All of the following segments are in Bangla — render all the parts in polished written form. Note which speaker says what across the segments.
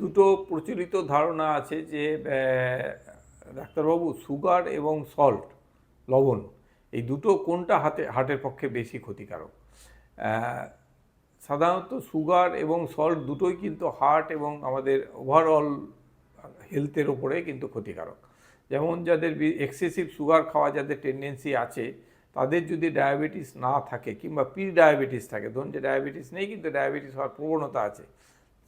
Speaker 1: দুটো প্রচলিত ধারণা আছে যে ডাক্তারবাবু সুগার এবং সল্ট লবণ এই দুটো কোনটা হার্টের পক্ষে বেশি ক্ষতিকারক। সাধারণত সুগার এবং সল্ট দুটোই কিন্তু হার্ট এবং আমাদের ওভারঅল হেলথের ওপরে কিন্তু ক্ষতিকারক। যেমন যাদের এক্সেসিভ সুগার খাওয়া যাদের টেন্ডেন্সি আছে, তাদের যদি ডায়াবেটিস না থাকে কিংবা প্রি ডায়াবেটিস থাকে, ধরুন যে ডায়াবেটিস নেই কিন্তু ডায়াবেটিস হওয়ার প্রবণতা আছে,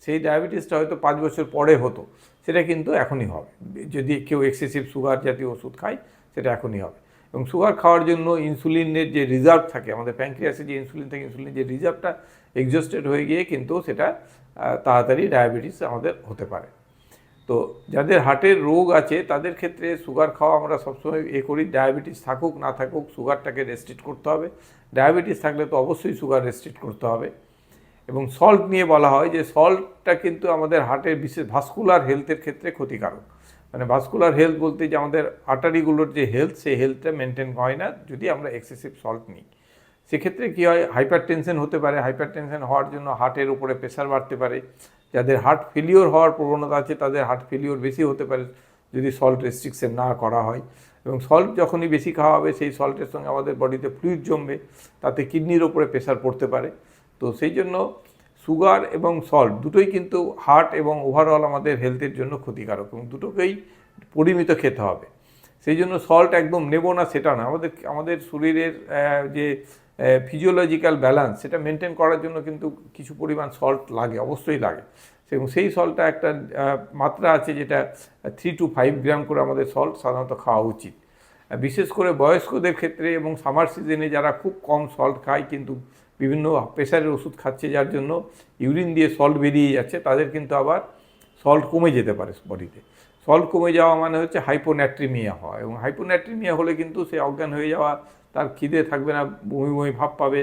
Speaker 1: সেই ডায়াবেটিসটা হয়তো 5 বছর পরে হতো, সেটা কিন্তু এখনই হবে। যদি কেউ এক্সেসিভ সুগার জাতীয় ওষুধ খায় সেটা এখনই হবে। এবং সুগার খাওয়ার জন্য ইনসুলিনের যে রিজার্ভ থাকে, আমাদের প্যাঙ্ক্রিয়াসে যে ইনসুলিন থাকে, ইনসুলিনের যে রিজার্ভটা এক্সস্টেড হয়ে গিয়ে কিন্তু সেটা তাড়াতাড়ি ডায়াবেটিস আমাদের হতে পারে। তো যাদের হার্টের রোগ আছে তাদের ক্ষেত্রে সুগার খাওয়া আমরা সবসময় করি, ডায়াবেটিস থাকুক না থাকুক সুগারটাকে রেস্ট্রিক্ট করতে হবে। ডায়াবেটিস থাকলে তো অবশ্যই সুগার রেস্ট্রিক্ট করতে হবে। এবং সল্ট নিয়ে বলা হয় যে সল্টটা কিন্তু আমাদের হার্টের বিশেষ ভাস্কুলার হেলথের ক্ষেত্রে ক্ষতিকারক। মানে ভাস্কুলার হেলথ বলতে যে আমাদের আর্টারিগুলোর যে হেলথ, সেই হেলথটা মেনটেন হয় না যদি আমরা এক্সেসিভ সল্ট নিই। সেক্ষেত্রে কী হয়, হাইপার টেনশন হতে পারে। হাইপার টেনশন হওয়ার জন্য হার্টের উপরে প্রেশার বাড়তে পারে। যাদের হার্ট ফেলিওর হওয়ার প্রবণতা আছে তাদের হার্ট ফেলিওর বেশি হতে পারে যদি সল্ট রেস্ট্রিকশন না করা হয়। এবং সল্ট যখনই বেশি খাওয়া হবে সেই সল্টের সঙ্গে আমাদের বডিতে ফ্লুইড জমবে, তাতে কিডনির ওপরে প্রেশার পড়তে পারে। তো সেই জন্য সুগার এবং সল্ট দুটোই কিন্তু হার্ট এবং ওভারঅল আমাদের হেলথের জন্য ক্ষতিকারক, এবং দুটোকেই পরিমিত খেতে হবে। সেই জন্য সল্ট একদম নেব না সেটা না, আমাদের শরীরের যে ফিজিওলজিক্যাল ব্যালেন্স সেটা মেনটেন করার জন্য কিন্তু কিছু পরিমাণ সল্ট লাগে, অবশ্যই লাগে। এবং সেই সল্টটা একটা মাত্রা আছে যেটা 3 to 5 গ্রাম করে আমাদের সল্ট সাধারণত খাওয়া উচিত। বিশেষ করে বয়স্কদের ক্ষেত্রে এবং সামার সিজনে যারা খুব কম সল্ট খায় কিন্তু বিভিন্ন প্রেশারের ওষুধ খাচ্ছে যার জন্য ইউরিন দিয়ে সল্ট বেরিয়ে যাচ্ছে, তাদের কিন্তু আবার সল্ট কমে যেতে পারে বডিতে। সল্ট কমে যাওয়া মানে হচ্ছে হাইপোন্যাট্রিমিয়া হওয়া, এবং হাইপোন্যাট্রিমিয়া হলে কিন্তু সে অজ্ঞান হয়ে যাওয়া, তার খিদে থাকবে না, বমি বমি ভাব পাবে,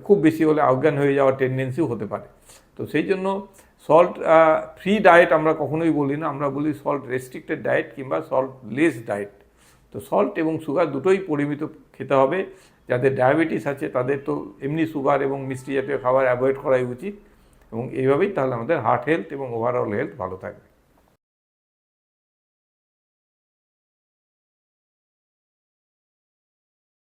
Speaker 1: খুব বেশি হলে অজ্ঞান হয়ে যাওয়ার টেন্ডেন্সিও হতে পারে। তো সেই জন্য সল্ট ফ্রি ডায়েট আমরা কখনোই বলি না, আমরা বলি সল্ট রেস্ট্রিক্টেড ডায়েট কিংবা সল্ট লেস ডায়েট। তো সল্ট এবং সুগার দুটোই পরিমিত খেতে হবে। যাদের ডায়াবেটিস আছে তাদের তো এমনি সুগার এবং মিষ্টি জাতীয় খাবার অ্যাভয়েড করাই উচিত, এবং এইভাবেই তাহলে আমাদের হার্ট হেলথ এবং ওভারঅল হেলথ ভালো থাকবে।